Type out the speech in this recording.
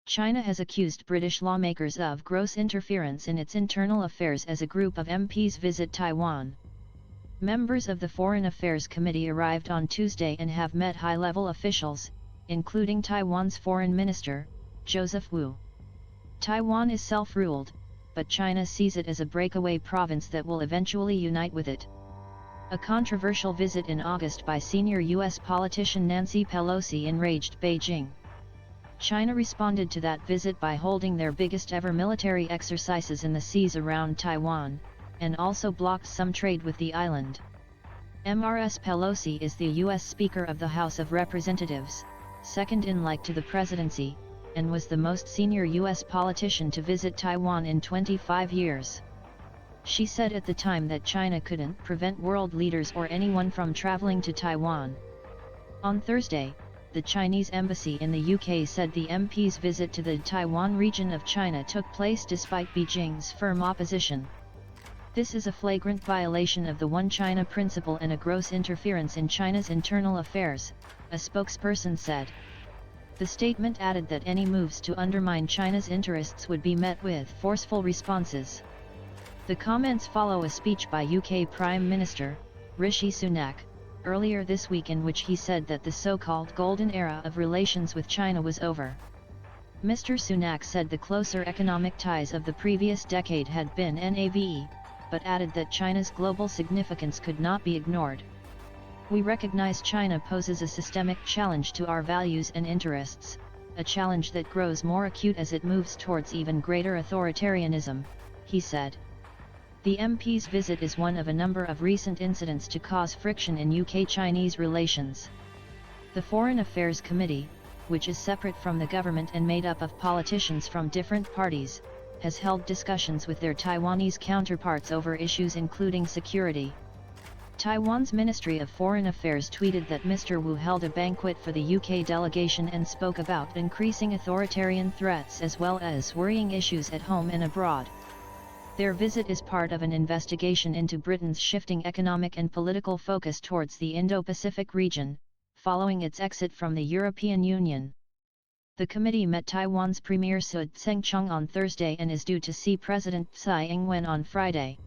China has accused British lawmakers of gross interference in its internal affairs as a group of MPs visit Taiwan. Members of the Foreign Affairs Committee arrived on Tuesday and have met high-level officials, including Taiwan's Foreign Minister, Joseph Wu. Taiwan is self-ruled, but China sees it as a breakaway province that will eventually unite with it. A controversial visit in August by senior U.S. politician Nancy Pelosi enraged Beijing. China responded to that visit by holding their biggest ever military exercises in the seas around Taiwan, and also blocked some trade with the island. Ms. Pelosi is the U.S. Speaker of the House of Representatives, second in like to the presidency, and was the most senior U.S. politician to visit Taiwan in 25 years. She said at the time that China couldn't prevent world leaders or anyone from traveling to Taiwan. On Thursday, the Chinese embassy in the UK said the MP's visit to the Taiwan region of China took place despite Beijing's firm opposition. This is a flagrant violation of the One China principle and a gross interference in China's internal affairs, a spokesperson said. The statement added that any moves to undermine China's interests would be met with forceful responses. The comments follow a speech by UK Prime Minister, Rishi Sunak, earlier this week in which he said that the so-called golden era of relations with China was over. Mr. Sunak said the closer economic ties of the previous decade had been nave, but added that China's global significance could not be ignored. We recognize China poses a systemic challenge to our values and interests, a challenge that grows more acute as it moves towards even greater authoritarianism, he said. The MP's visit is one of a number of recent incidents to cause friction in UK-Chinese relations. The Foreign Affairs Committee, which is separate from the government and made up of politicians from different parties, has held discussions with their Taiwanese counterparts over issues including security. Taiwan's Ministry of Foreign Affairs tweeted that Mr. Wu held a banquet for the UK delegation and spoke about increasing authoritarian threats as well as worrying issues at home and abroad. Their visit is part of an investigation into Britain's shifting economic and political focus towards the Indo-Pacific region, following its exit from the European Union. The committee met Taiwan's Premier Su Tseng-chang on Thursday and is due to see President Tsai Ing-wen on Friday.